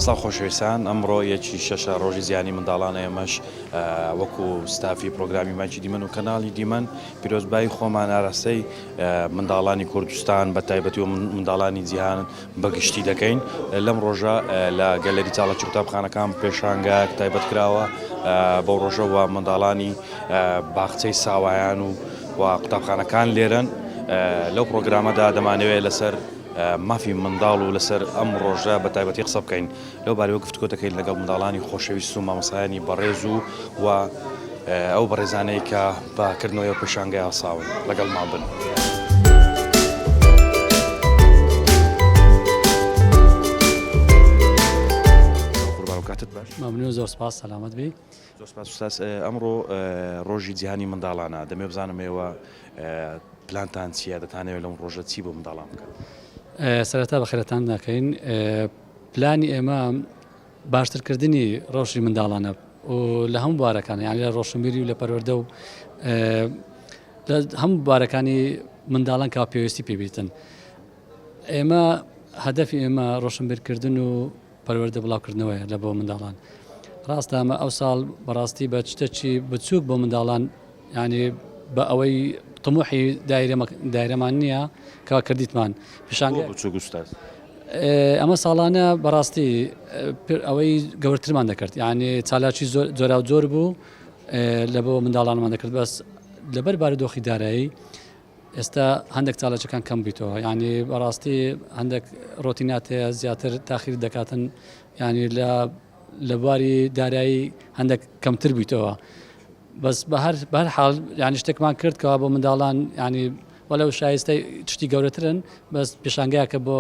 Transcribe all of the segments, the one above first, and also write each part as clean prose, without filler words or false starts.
ساڵ خۆشەویستان ئەمڕۆ یەکی شەشە ڕۆژی زیانی منداڵانە ئێمەش وەکو ستافی پرۆگرامی ماچی دیمەن و کەناڵی دیمەن پیرۆزبایی خۆمان ئاراستەی منداڵانی کوردستان بە تایبەتی و منداڵانی جیهان بەگشتی دەکەین لەم ڕۆژە لە گەلەری چاڵەکی قوتابخانەکان پێشانگایەک تایبەت کراوە بەو ڕۆژەوە منداڵانی باخچەی ساوایان و قوتابخانەکان لێرن لەو پرۆگرامەدا دەمانەوێت لەسەر مافی منداڵ و لەسەر ئەم ڕۆژە بە تایبەتی قسە بکەین لەو بارەوە گفتگۆ دەکەین لەگەڵ منداڵانی خۆشەویست و مامۆستایانی بەڕێز و ئەو بەڕێزانەی کە باکردنەوەی پێشانگای هەساون لەگەڵ ما بن. ممنون زۆر سپاس سەلامەت بی. زۆر سپاس ئوستاز ئەمڕۆ ڕۆژی جیهانی منداڵانە دەمێ بزانم ئێوە پلانتان چییە دەتانەوێت لەم ڕۆژە چی بۆ منداڵان بکەن؟ سەرەتا بەخێرەتان دەکەین پلانی ئێمە باشترکردنی ڕۆژی منداڵانە و لە هەموو بارەکان یانی لە ڕۆشنبیری و لە پەروەردە و لە هەموو بارەکانی منداڵان کا پێویستی پێبیتن. ئێمە هەدەفی ئێمە ڕۆشنبیرکردن و پەروەردە بڵاوکردنەوەیە لە بۆ منداڵان. ڕاستە ئەمە ئەو ساڵ بەڕاستی بە شتێکی بچووک بۆ منداڵان ینی بە ئەوەی طموحی دایرەمان نییە کە کردیتمان پیشانگای ئەمە ساڵانە بەڕاستی ئەوەی گەورترمان دەکرد یعنی چالاکی زۆرا و زۆر بوو لە بۆ منداڵانمان دەکرد بەس لەبەر بارودۆخی دارایی ئێستا هەندێک چالاکەکان کەم بیتەوە ینی بەڕاستی هەندێک ڕۆتینات هەیە زیاتر تاخیر دەکاتن ینی لە بواری دارایی هەندێک کەمتر بیتەوە بەس بەهەر حاڵ ینی شتێکمان کرد کەوا بۆ منداڵان ینی وەلەو شایستەی شتی گەورەترن بەس پێشانگایەکە بۆ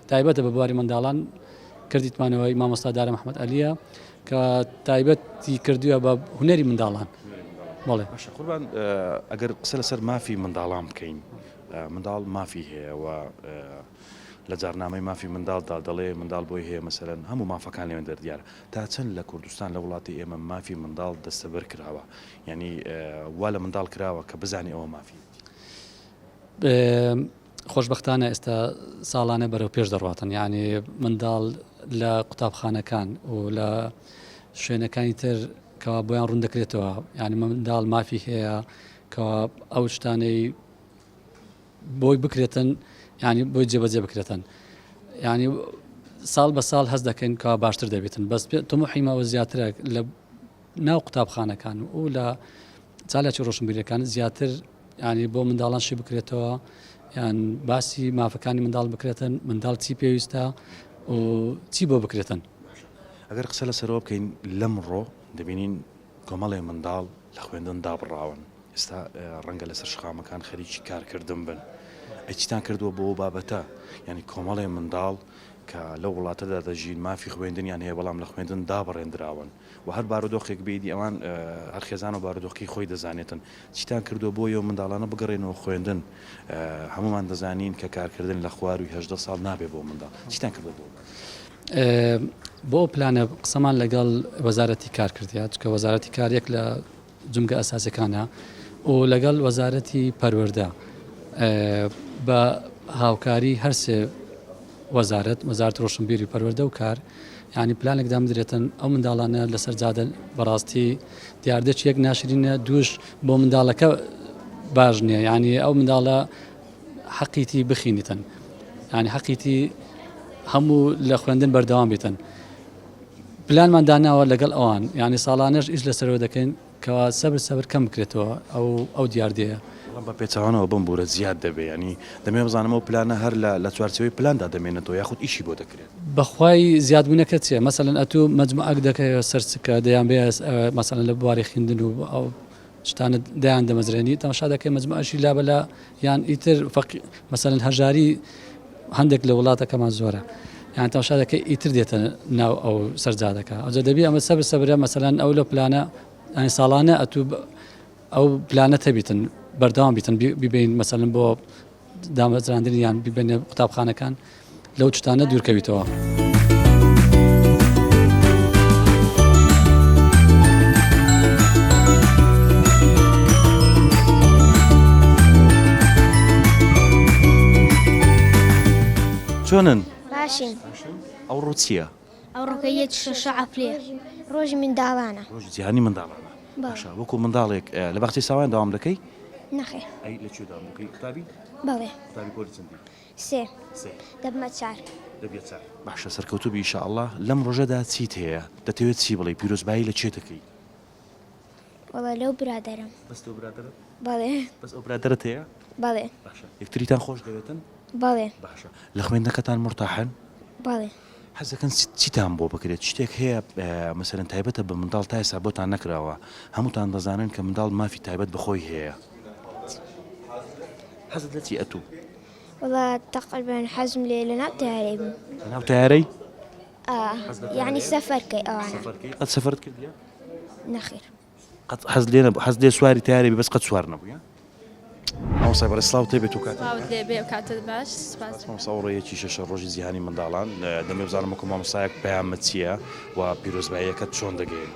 تایبەتە بە بواری منداڵان کردیتمانەوەی مامۆستا دارە محەممەد ئەلیە کە تایبەتی کردووە بە هونەری منداڵان. بەڵێ قوربان ئەگەر قسە لەسەر مافی منداڵان بکەین منداڵ مافی هەیە و لە جارنامەی مافی منداڵدا دەڵێ منداڵ بۆی هەیە مەسەرەن هەموو مافەکان لێوێن دەردیارە تا چەند لە کوردستان لە وڵاتی ئێمە مافی منداڵ دەستەبەر کراوە یعنی وا لە منداڵ کراوە کە بزانێ ئەوە مافی. خۆشببختانە ئێستا ساڵانە بەرەو پێش دەڕاتن ینی منداڵ لە قوتابخانەکان و لە شوێنەکانی تر کەوا بۆیان ڕوون دەکرێتەوە ینی منداڵ مافی هەیە کەوا ئەو شتانەی بۆی بکرێتن ینی بۆی جێبەجێ بکرێتن ینی ساڵ بە ساڵ هەست دەکەین کەوا باشتر دەبێتن بەس تۆمەحیمەوە زیاترە لە ناو قوتابخانەکان و لە چالاکی ڕۆشنبیرەکان زیاتر ینی بۆ منداڵان شی بکرێتەوە یان باسی مافەکانی منداڵ بکرێتن منداڵ چی پێویستە و چی بۆ بکرێتن. ئەگەر قسە لەسەرەوە بکەین لەمڕۆ دەبینین کۆمەڵی منداڵ لە خوێندن دابڕاون ئێستا ڕەنگە لەسەر شقامەکان خەریکی کارکردن بن ئەچتان کردووە بۆ بابەتە ینی کۆمەڵی منداڵ کە لە وڵاتەدا دەژین مافی خوێندنیان هەیە بەڵام لە خوێندن دابڕێنراون و هەر بارودۆخێک بێدی ئەوان هەر خێزان و بارودۆخی خۆی دەزانێتن چیتان کردو بۆ یە منداڵانە بگەڕێنەوە خوێندن هەمومان دەزانین کە کارکردن لە خواروی 18 ساڵ نابێ بۆ منداڵ چیتان کردو بۆ پلانە قسەمان لەگەڵ وەزارەتی کار کردیات کە وەزارەتی کارێک لە جمگە ئەساسەکانە و لەگەڵ وەزارەتی پەروەردە بە هاوکاری هەرسێ وەزارەت ڕۆشنبیری پەروەردە و کار ینی پلانێک دامدرێتن ئەو منداڵانە لەسەر جادە بەڕاستی دیاردەچ یەک ناشرینە دووش بۆ منداڵەکە باش نییە ینی ئەو منداڵە حەقیتی بخینیتن ینی حەقیتی هەموو لە خوێندن بەردەوام بێتن. پلانمان داناوە لەگەڵ ئەوان ینی ساڵانەش ئیش لەسەرەوە دەکەین کەوا سەبر کەم بکرێتەوە ئەو دیاردەیە بە پێچوانەوە بم بورە زیاد دەبێ ینی دەمێ بزانمەوە پلانە هەر لە چوارچەوەی پلاندا دەمێنێتەوە یاخود ئیشی بۆ دەکرێت بەخوای زیادبوونەکە چیە مەسەلەن ئەتوو مەجموعەک دەکەوە سەرچکە دەیان بێ مەسەلەن لە بواری خوێندن و ئەو شتانە دەیان دەمەزرێنی تەماشا دەکەی مەجموعەشی لابەلا یان ئیتر مەسەلەن هەژاری هەندێک لە وڵاتەکەمان زۆرە یان تەماشا دەکەی ئیتر دێتە ناو ئەو سەرجادەکە ئەوجا دەبی ئەمە سەبرە مەسەلەن ئەو لە پلانە ینی ساڵانە ئەتوو ئەو پلانە هەبیتن بەردەوام بیتن بیبین مەسەلەن بۆ دامەزراندنی یان بیبێنە قوتابخانەکان لەو شتانە دوورکەویتەوە. چۆنن؟ باشین. ئەو ڕوو چییە؟ ئەوڕۆکە یەک شەشە عەفرێ ڕۆژی منداڵانە ڕۆژی جیهانی منداڵانە باشە وەکو منداڵێک لە بەختی ساوان داوام دەکەی نەخێر ئەی لەکوێ داوام دەکەی قوتابی بەڵێ قوتابی پۆلی چەندی سێ سێ دەبمە چار دەبێت چار باشە سەرکەوتوبی ئینشاءالله لەم ڕۆژەدا چیت هەیە دەتەوێت چی بڵێ پیرۆزبایی لە چێ دەکەی وەڵە لەو برادەرم بەس تۆ برادرت بەڵێ بەس ئەو برادرت هەیە بەڵێ باشە یەکتریتان خۆش دەوێتن بەڵێ باشە لە خوێندنەکەتان مرتاحن بەڵێ حەزەکەن چیتان بۆ بکرێت شتێک هەیە مەسەرەن تایبەتە بە منداڵ تا ئێستا بۆتان نەکراوە هەمووتان دەزانن کە منداڵ مافی تایبەت بخۆی هەیە حەزت لە چی ئەتوو وەڵا تقریبا حەزم لێ لە ناو تیارەی بوو ناو تیارەی یعنی سەفەرکەی ئەوانە قەت سەفرت کردیە نەخێر قەت حەز لێ سواری تیارێ بەس قەت سوار نەبووە ئەوسای بەڕێ سلااو تێبێت و کات باوت لێ بێ کاتت باش سپاس ساوڕێیەکی شەشە ڕۆژی جیهانی منداڵان دەمێ بزانم وەکو مامۆستایەک پەیامەت چییە و پیرۆزباییەکەت چۆن دەگەین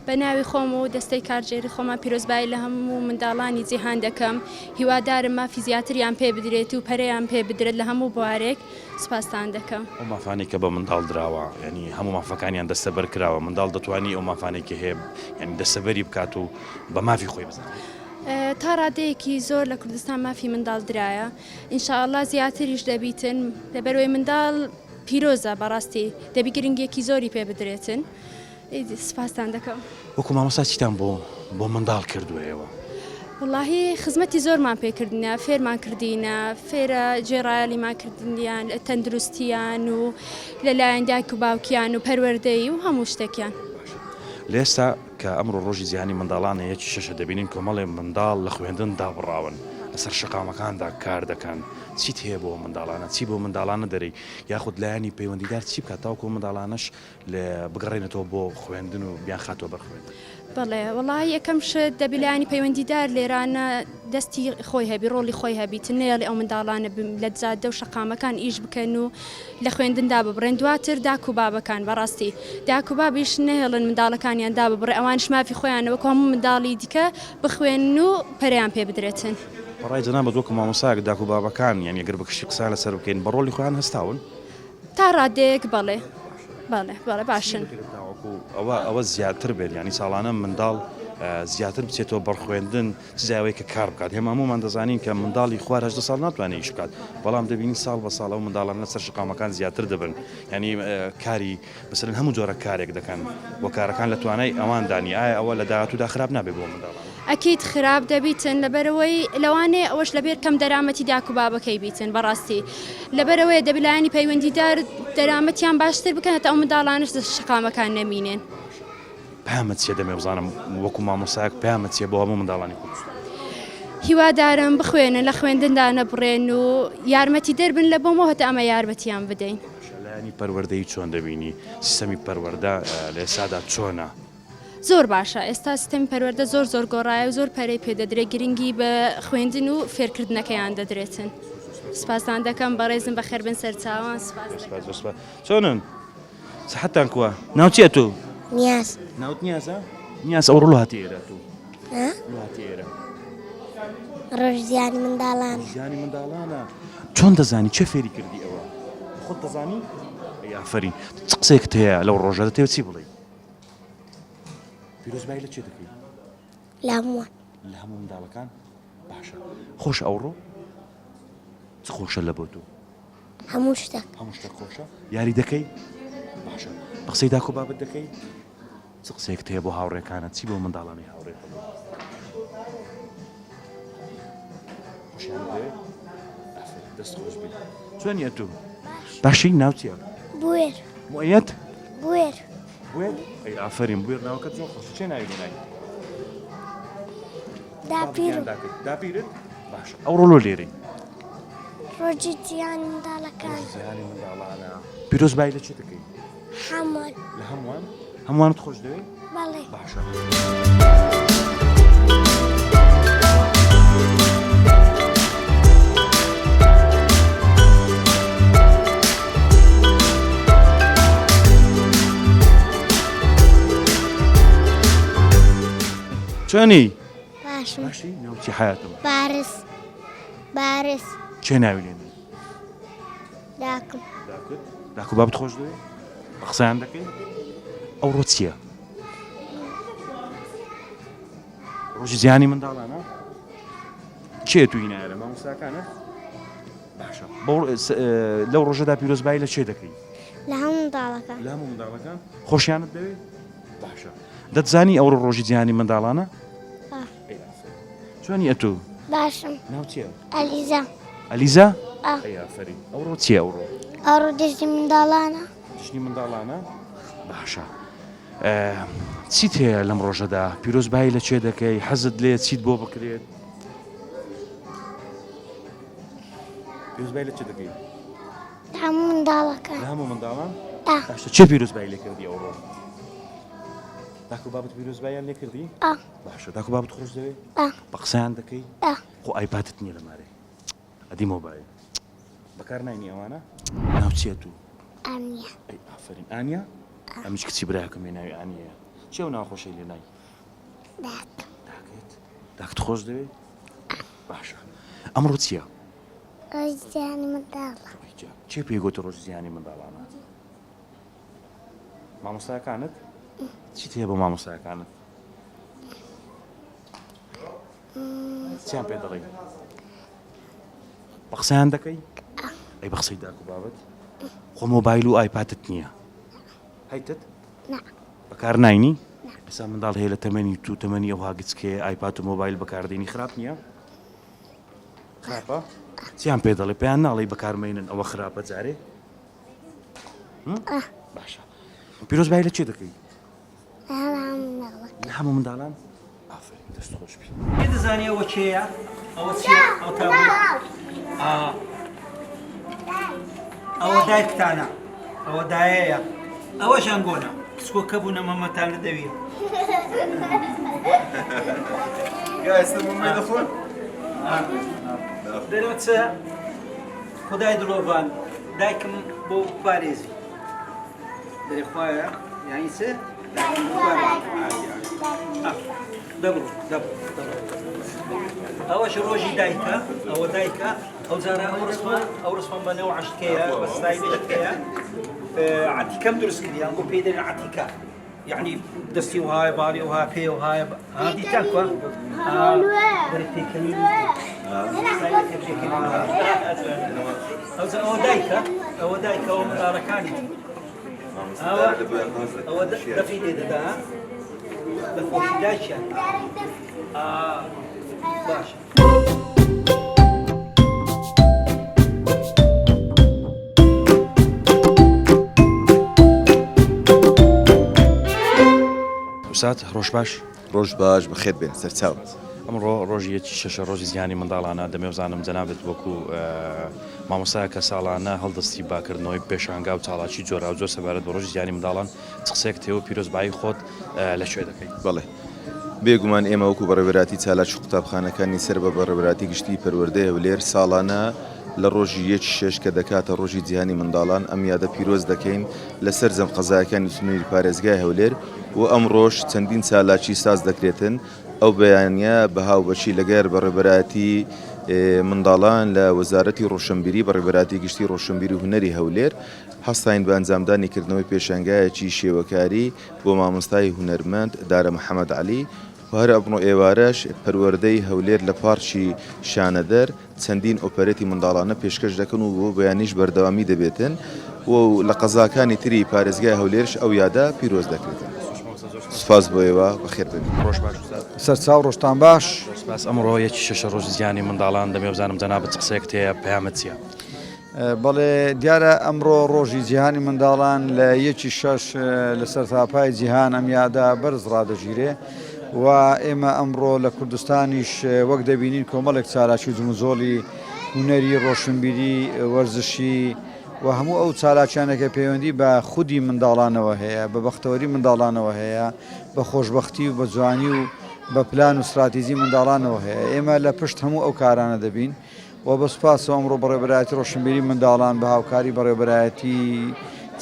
بە ناوی خۆم و دەستەی کارژێری خۆمان پیرۆزبایی لە هەموو منداڵانی جیهان دەکەم هیوادارم مافی زیاتریان پێ بدرێت و پەرەیان پێ بدرێت لە هەموو بوارێک سپاسان دەکەم ئەو مافانێک کە بە منداڵ دراوە ینی هەموو مافەکانیان دەستەبەر کراوە منداڵ دەتوانانی ئەو مافانێکی هەیە ینی دەستەبەری بکات و بە مافی خۆی بزانێت تا ڕادەیەکی زۆر لە کوردستان مافی منداڵ درایە ئینشاءالله زیاتریش دەبیتن لەبەرەوەی منداڵ پیرۆزە بەڕاستی دەبی گرنگێکی زۆری پێ بدرێتن سپاسان دەکەم وەکو مامۆستا چیتان بۆ منداڵ کردووەوە واللهی خزمەتی زۆرمان پێکردنە فێرمان کردینە فێرە جێڕایەلیمان کردیان تەندروستیان و لەلایەن دایک و باوکیان و پەروەردەی و هەموو شتێکیان لە ئێستا کە ئەمڕۆ ڕۆژی جیهانی منداڵانە یەکی شەشە دەبینین کۆمەڵێ منداڵ لە خوێندن دابڕاون لەسەر شقامەکاندا کار دەکەن چیت هەیە بۆ منداڵانە چی بۆ منداڵانە دەرەی یاخود لایانی پەیوەندیدار چی بکات تاوکو منداڵانش لە بگەڕێنێتەوە بۆ خوێندن و بیان خاتەوە بەرخوێن بەڵێ وڵی یەکەم شت دەبیلانی پەیوەندیدار لێرانە دەستی خۆی هەبی ڕۆڵی خۆی هەبیت نێڵی ئەو منداڵانە لە جادە و شەقامەکان ئیش بکەن و لە خوێندندا ببڕێن دواتر داک و بابەکان بەڕاستی داک و بابیش نهێڵن منداڵەکانیاندا ببڕێ ئەوانش مافی خۆیانەوە هەموو منداڵی دیکە بخوێن و پەریان پێ بدرێتن بەڕای جەناب بە وەکو مامۆسایەک داک و بابەکان یان ئەگەر بکشی قسە لەسەر بکەین بە ڕۆڵی خۆیان هەستاون تا ڕادەیەک بەڵێ بەڵێ باشن ئەوە زیاتر بێت ینی ساڵانە منداڵ زیاتر بچێتەوە بەرخوێندن زیاوەی کە کار بکات هێمامومان دەزانین کە منداڵی خوار 18 ساڵ ناتوانێت ئیش بکات بەڵام دەبینی ساڵ بە ساڵ ئەو منداڵان لەسەر شقامەکان زیاتر دەبن ینی کاری بەسەرن هەموو جۆرە کارێک دەکەن بۆ کارەکان لە توانای ئەواندانی ئایا ئەوە لە داهاتوودا خراپ نابێت بۆ منداڵان ئەکییت خراپ دەبیتن لەبەرەوەی لەوانێ ئەوەش لەبێت کەم دەرامەتی داک و بابەکەی بیتن بەڕاستی لەبەرەوەی دەبلایانی پەیوەندیدار دەرامەتیان باشتر بکەن تا ئەو منداڵانش شقامەکان نەمینێن پامەت چێ دەمێ بزانم وەکو مامۆسایەک پامەت چێ بۆ هەموو منداڵانی کوردستان هیوادارم بخوێنن لە خوێندندا نەبڕێن و یارمەتی دەربن لە بۆمەوە هەتا ئەمە یارمەتیان بدەین لایانی پەروەردەی چۆن دەبینی سیستەمی پەروەردە لە ئێستادا چۆنە زۆر باشە ئێستا سیستەمی پەروەردە زۆر گۆڕایە و زۆر پەرەی پێدەدرێت گرنگی بە خوێندن و فێرکردنەکەیان دەدرێتن سپاسان دەکەم بەڕێزم بەخێر بن سەرچاوان چۆنن سەحەتان کووە ناوچیە تۆ نیاز ناوت نیازە نیاز ئەوڕۆ هاتی ئێرە تۆ هاتی ئێرە ڕۆژ زیانی منداڵان ژیانی منداڵانە چۆن دەزانی چه فێری کردی ئەوە خۆت دەزانی یافرین چ قسێکت هەیە لەو ڕۆژە دەتەوێت چی بڵێ پیرۆزبایی لە چێ دەکەی لە هەمووان لە هەموو منداڵەکان باشە خۆش ئەوڕۆ چ خۆشە لە بۆ تۆ هەموو شتێک هەموو شتێک خۆشە یاری دەکەی باشە بە قسەی داک و بابەت دەکەی چ قسێکت هەیە بۆ هاوڕێکانە چی بۆ منداڵانی هاوڕێ دەست خۆش بێت چۆنیە تو باشی ناوچیە بوێر موەت بوێر بوێر ئەی ئافرین بوێر ناوکەت زۆر خۆش چێ ناوی لێنای داپیرت باشە ئەوڕۆ لۆ لێرەی ڕۆژی جیانی منداڵەکان زیانی منداڵانە پیرۆزبایی لە چێ دەکەی هەمووان لە هەمووانت خۆش دەوێت بەڵێ باشە چۆنی باشم باشی ناوچی حیاتم بارس چێ ناوی لێنی داکم داکو بابت خۆش دەوێت قسەیان دەکەین ئەوڕۆ چییە؟ ڕۆژی زیانی منداڵانە کێ توی نایرە مامۆستاکانە؟ باشە لەو ڕۆژەدا پیرۆزبایی لە چێ دەکەی؟ لە هەموو منداڵەکان لە هەموو منداڵەکان خۆشیانت دەوێت؟ باشە دەتزانی ئەوڕۆ ڕۆژی زیانی منداڵانە؟ چۆنی ئەتوو؟ باشم ناو چییە؟ ئەلیزا ئەلیزا؟ ئەفەرین ئەوڕۆ چییە ئەوڕۆ؟ ئەوڕۆ دەژنی منداڵانە دژنی منداڵانە؟ باشە چیت هەیە لەم ڕۆژەدا پیرۆزبایی لە چێ دەکەی حەزت لێ چیت بۆ بکرێت؟ پیرۆزبایی لە چێ دەکەی؟ هەموو منداڵەکان لە هەموو منداڵان؟ ئا باشە چێ پیرۆزبایی لێ کردی ئەوڕۆ؟ داکو بابت پیرۆزباییان لێ کردی؟ ئا باشە داکو بابت خۆش دەوێت؟ ئا بە قسەیان دەکەی؟ ئا خۆ ئایپاتت نییە لەمارێ ئەدی مۆبایل بەکار ناینی ئەوانە؟ ناو چیە تو؟ ئەمیە ئەی ئافرین ئانیا؟ ئەمیش کچی برایەکەم ناوی ئانیەیە چێ و ناخۆشەی لێ نای؟ داک داکەیت؟ داکت خۆش دەوێت؟ باشە ئەمڕۆ چییە؟ ڕۆژی زیانی منداڵە چێ پێی گوتە ڕۆژ زیانی منداڵانە؟ مامۆستاکانت؟ چیت هەیە بۆ مامۆستاکانت؟ چیان پێ دەڵێ؟ بە قسەیان دەکەی؟ ئەی بە قسەی داک و بابەت؟ خۆ مۆبایل و ئایپاتت نییە؟ هەیتت؟ نا بەکار ناینی؟ ئێستا منداڵ هەیە لە تەمەنی تو تەمەنی ئەوها گچکێ ئایپات و مۆبایل بەکاردێنی خراپ نییە؟ خراپە؟ چیان پێ دەڵێ پێیان ناڵێ بەکارمێنن ئەوە خراپە جارێ؟ باشە پیرۆزبایی لە چێ دەکەی؟ لە هەموو منداڵان؟ ئافرین دەست خۆش بی پێ دەزانی ئەوە کێیە؟ ئەوە چییە؟ ئەو تابلێت؟ ئەوە دایکتانە ئەوە دایەیە ئەوە ژانگۆنە کچکۆکە بوونە مەمەتان لە دەویە دەرەوە چە خودای دڵۆڤان دایکم بۆ پارێزی دەرێ خوایە یانی چێ؟ دەبڕ ئەوەش ڕۆژی دایکە ئەوە دایکە ئەو جارە ئەو ڕسمم بە نێو عشتکەیە بە ستایلێکەیە عتیکەم دروست کردیان بۆ پێی دەرێن عتیکە یعنی دەستی وهایە باڵی وها پێ وهایە دیتان کوە دەرێ پێکەنی ئەوە دایکە ئەوە دایکە ئەوە منداڵەکانی ئەوە دەفی لێ دەدا لە خۆشی دایکیان باشە وسات ڕۆژ باش ڕۆژ باش بەخێر بێن سەرچاو ئەمڕۆ ڕۆژیەکی شەشە ڕۆژی زیانی منداڵانە دەمێوزانم جەنابێت وەکو مامۆستایەکە ساڵانە هەڵدەستی باکردنەوەی پێشانگا و چاڵاکی جۆرا و جۆر سەبارەت بە ڕۆژی زیانی منداڵان قسەیەک تێوە پیرۆزبایی خۆت لەکوێ دەکەیت؟ بەڵێ بێگومان ئێمە وەکو بەڕێوەبەراتی چالاکی قوتابخانەکانی سەر بە بەڕێوەبەراتی گشتی پەروەردەی هەولێر ساڵانە لە ڕۆژی یەکی شێش کە دەکاتە ڕۆژی جیهانی منداڵان ئەم یادە پیرۆز دەکەین لەسەر جەم قەزایەکانی سنووری پارێزگای هەولێر و ئەم ڕۆژ چەندین چالاکی ساز دەکرێتن ئەو بەیانە بە هاوبەشی لەگەر بەڕێوەبەراتی منداڵان لە وەزارەتی ڕۆشنبیری بەڕێوەبەراتی گشتی ڕۆشنبیری و هونەری هەولێر هەستاین بە ئەنجامدانی کردنەوەی پێشەنگایەکی شێوەکاری بۆ مامۆستای هونەرمەند دارە محەممەد عەلی و هەر ئەبنۆ ئێوارەش پەروەردەی هەولێر لە پارکی شانەدەر چەندین ئۆپەرێتی منداڵانە پێشکەش دەکەن و بۆ بەیانیش بەردەوامی دەبێتن و لە قەزاکانی تری پارێزگای هەولێرش ئەو یادا پیرۆز دەکرێتن. سپاس بۆ ئێوە بەخێر بێن. ڕۆژ باش سەرچاو ڕۆژتان باش سپاس ئەمڕۆ یەکی شەشە ڕۆژی زیانی منداڵان دەمێوزانم جەنابەت قسەیەک تەیە پەیامەت چییە؟ بەڵێ دیارە ئەمڕۆ ڕۆژی جیهانی منداڵان لە یەکی شەش لە سەرتاپای جیهان ئەم یادا بەرز ڕادەژیرێ و ئێمە ئەمڕۆ لە کوردستانیش وەک دەبینین کۆمەڵێک چالاکی جموزۆڵی هونەری ڕۆشنبیری وەرزشی و هەموو ئەو چالاکیانەکە پەیوەندی بە خودی منداڵانەوە هەیە بە بەختەوەری منداڵانەوە هەیە بە خۆشببختی و بە جوانی و بە پلان و استراتیزی منداڵانەوە هەیە ئێمە لە پشت هەموو ئەو کارانە دەبین و بەسپاسەوە ئەمڕۆ بەڕێوەبەراتی ڕۆشنبیری منداڵان بە هاوکاری بەڕێوەبەراتی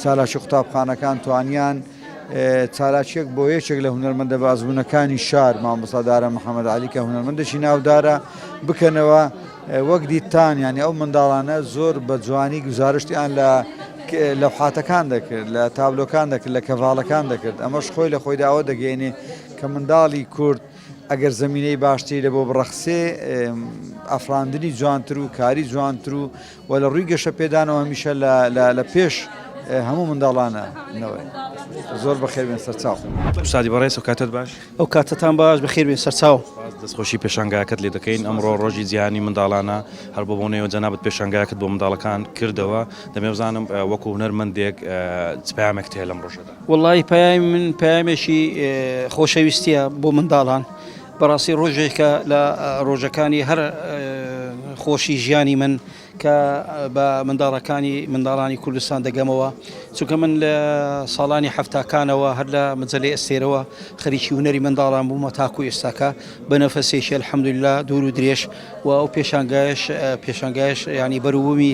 چالاکی قوتابخانەکان توانیان چالاکیەک بۆ یەکێک لە هونەرمەندە بازبوونەکانی شار مامۆستا دارە محەممەد عەلی کە هونەرمەندێکی ناودارە بکەنەوە وەک دیتان یعنی ئەو منداڵانە زۆر بە جوانی گزارشتیان لە لەوحاتەکان دەکرد لە تابلۆکان دەکرد لە کەڤاڵەکان دەکرد ئەمەش خۆی لە خۆی داوە دەگەێنێ کە منداڵی کورد ئەگەر زمینەی باشتری لە بۆ بڕەخسێ ئەفراندنی جوانتر و کاری جوانتر و و لە ڕووی گەشە پێدانەوە هەمیشە لە پێش هەموو منداڵانەوەی زۆر بەخێر بێن سەرچاو سادی بەڕێز و کاتت باش ئەو کاتتان باش بەخێر بێن سەرچاو دەستخۆشی پێشانگایەکەت لێ دەکەین ئەمڕۆ ڕۆژی جیهانی منداڵانە هەر بۆ بۆنەوە جەنابەت پێشانگایەکەت بۆ منداڵەکان کردەوە دەمێ بزانم وەکو هونەرمەندێک چ پەیامێک هەیە لەم ڕۆژەدا وەڵی پەیامی من پەیامێکی خۆشەویستیە بۆ منداڵان بەڕاستی ڕۆژێکە لە ڕۆژەکانی هەر خۆشی ژیانی من کە بە منداڵانی کوردستان دەگەمەوە چونکە من لە ساڵانی هەفتاکانەوە هەر لە مجلەی ئەستێرەوە خەریکی هونەری منداڵان بوومە تاکو ئێستاکە بە نەفەسێکی الحەمدوللا دوور و درێژ و ئەو پێشانگایش ینی بەروبوومی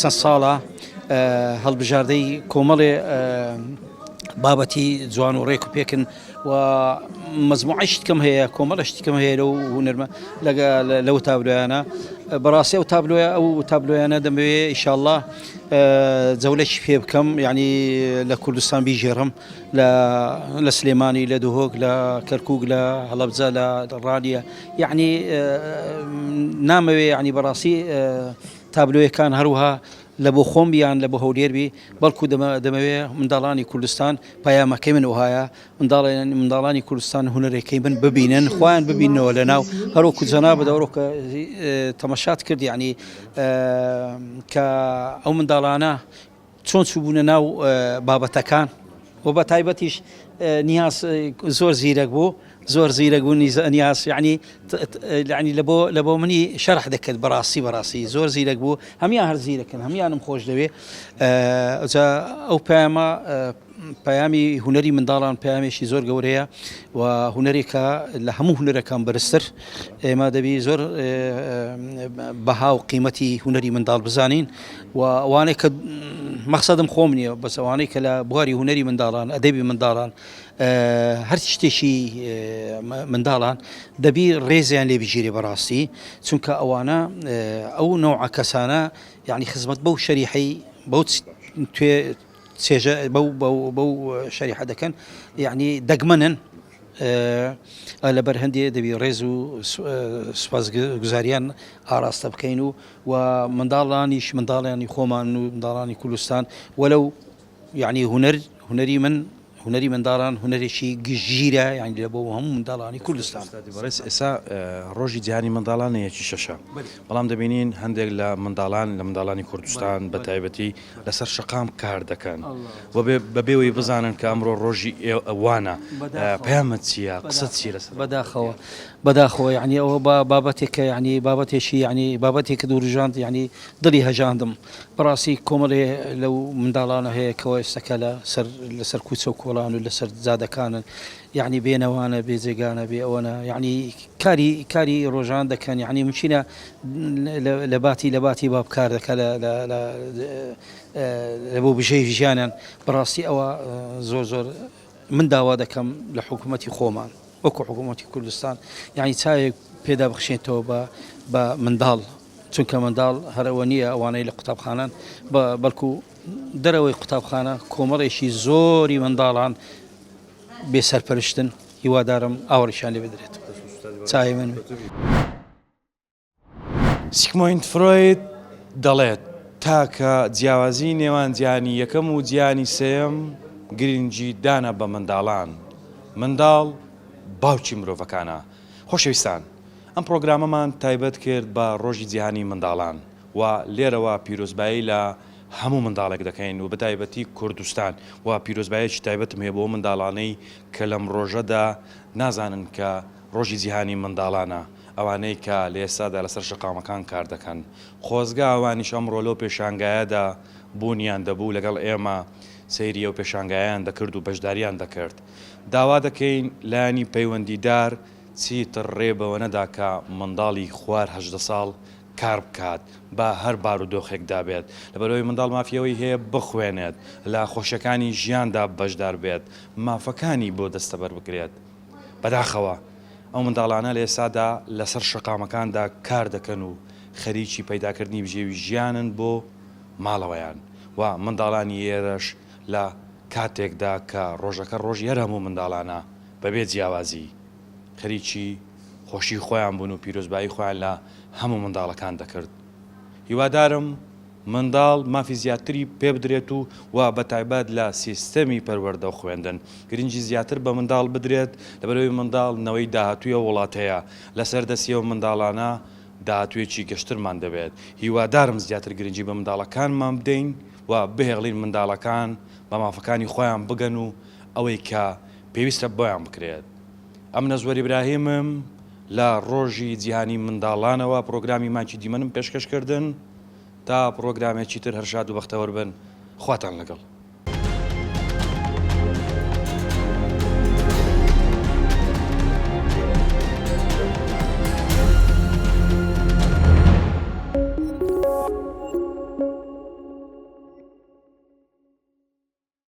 چەند ساڵە هەڵبژاردەی کۆمەڵێ بابەتی جوان و ڕێک و پێکن و مەزموعی شتکەم هەیە کۆمەڵە شتکەم هەیە لەو هونەرمە لەو تابلۆیانە بەڕاستی ئەو تابلۆیانە دەمەوێت ئینشاءالله جەولەکی پێ بکەم یعنی لە کوردستان بیژێڕم لە سلێمانی لە دوهۆک لە کەرکووک لە هەڵەبجە لە ڕادیە یعنی نامەوێ ینی بەڕاستی تابلۆیەکان هەروها لە بۆ خۆم بیان لە بۆ هەولێربی بەڵکو دەمەوێت منداڵانی کوردستان پایامەکەی من وهایە منداڵانی کوردستان هونەرێکەکەی من ببینن خۆیان ببینەوە لە ناو هەروەکو جەنابە دەوڕۆکە تەماشات کرد ینی کە ئەو منداڵانە چۆن چوبوونە ناو بابەتەکان و بە تایبەتیش نیاز زۆر زیرەک بوو زۆر زیرەک بوو نیاز یعنی لە بۆ منی شەرح دەکرد بەڕاستی زۆر زیرەک بوو هەمیان هەر زیرەکەن هەمیانم خۆش دەوێ ئەو پەیامی هونەری منداڵان پەیامێکی زۆر گەورەیە و هونەرێکە لە هەموو هونەرەکان بەرزتر ئێمە دەبی زۆر بەها و قیمەتی هونەری منداڵ بزانین و ئەوانەی کە مەقسەدم خۆم نییە بەس ئەوانەی کە لە بواری هونەری منداڵان ئەدەبی منداڵان هەر شتێکی منداڵان دەبی ڕێزیان لێ بژیرێ بەڕاستی چونکە ئەوانە ئەو نەوعە کەسانە یعنی خزمەت بەو شەریحەی بەو توێ سێژە بەو شەریحە دەکەن یعنی دەگمەنن لەبەر هەندێ دەبی ڕێز و سوپاسگوزاریان ئاراستە بکەین و منداڵانی خۆمان و منداڵانی کوردستان وەلەو یعنی هونەری منداڵان هونەرێکی گژیرە یعنی لە بۆ هەموو منداڵانی کوردستان بەڕێز ئێستا ڕۆژی جیهانی منداڵانەیەکی شەشە بەڵام دەبینین هەندێک لە منداڵانی کوردستان بە تایبەتی لەسەر شەقام کار دەکەن و بەبێەوەی بزانن کە ئەمڕۆ ڕۆژی ئەوانە پەیامەت چییە قسەت چی لەسەر بەداخەوە یعنی ئەوە بابەتێکە یعنی بابەتێکی یعنی بابەتێکە دوورژاند یعنی دڵی هەژاندم بەڕاستی کۆمەڵێ لەو منداڵانە هەیە کەەوە ئێستەکە لەسەر کوچە و کۆڵان و لەسەر جادەکانن یعنی بێنەوانە بێجێگانە بێ ئەوەنە یعنی کاری ڕۆژان دەکەن یعنی مچینە لە باتی بابکار دەکە لە بۆ بژەی ژیانیان بەڕاستی ئەوە زۆر من داوا دەکەم لە حکوومەتی خۆمان وەکو حکوومەتی کوردستان یعنی چاوێک پێدا بخشێتەوە بە منداڵ چونکە منداڵ هەرەوە نییە ئەوانەی لە قوتابخانان بەڵکو دەرەوەی قوتابخانە کۆمەڵێکی زۆری منداڵان بێسەرپەرشتن هیوادارم ئاوەڕیشان لێ بدرێت چای من سیگمۆند فرۆید دەڵێت تاکە جیاوازی نێوان جیانی یەکەم و جیانی سێم گرنگی دانە بە منداڵ باوکی مرۆڤەکانە خۆشەویستان ئەم پرۆگرامەمان تایبەت کرد بە ڕۆژی جیهانی منداڵان و لێرەوە پیرۆزبایی لە هەموو منداڵێک دەکەین و بەتایبەتی کوردستان و پیرۆزبایەکی تایبەتم هەیە بۆ منداڵانەی کە لەم ڕۆژەدا نازانن کە ڕۆژی جیهانی منداڵانە ئەوانەی کە لە ئێستادا لەسەر شەقامەکان کار دەکەن خۆزگا ئەوانیش ئەمڕۆ لەو پێشانگایەدا بوونیان دەبوو لەگەڵ ئێمە سەیری ئەو پێشانگایان دەکرد و بەشداریان دەکرد داوا دەکەین لایانی پەیوەندیدار چیتر ڕێبەوە نەدا کە منداڵی خوار 18 ساڵ کار بکات بە هەر بارودۆخێکدا بێت لەبەرەوەی منداڵ مافیەوەی هەیە بخوێنێت لە خۆشیەکانی ژیاندا بەشدار بێت مافەکانی بۆ دەستەبەر بکرێت بەداخەوە ئەو منداڵانە لە ئێستادا لەسەر شەقامەکاندا کار دەکەن و خەریکی پەیداکردنی بژێوی ژیانن بۆ ماڵەوەیان و منداڵانی ئێرەش لە کاتێکدا کە ڕۆژەکە ڕۆژ یەر هەموو منداڵانە بەبێ جیاوازی خەریکی خۆشی خۆیان بوون و پیرۆزبایی خۆیان لە هەموو منداڵەکان دەکرد. هیوادارم منداڵ مافی زیاتری پێ بدرێت و بە تایبەت لە سیستەمی پەروەردە و خوێندن گرنگی زیاتر بە منداڵ بدرێت لەبەرەوەی منداڵ نەوەی داهاتوویە وڵاتەیە لەسەر دەستیەوە منداڵانە داهاتوویەکی گەشترمان دەبێت. هیوادارم زیاتر گرنگی بە منداڵەکانمان بدەین و بهێڵین منداڵەکان بە مافەکانی خۆیان بگەن و ئەوەی کە پێویستە بۆیان بکرێت. ئەم نەزوەری براهیمم لە ڕۆژی جیهانی منداڵانەوە پرۆگرامی مانچی دیمەنم پێشکەشکردن تا پرۆگرامێکی تر هەرشاد و بەختەوەر بن خواتان لەگەڵ.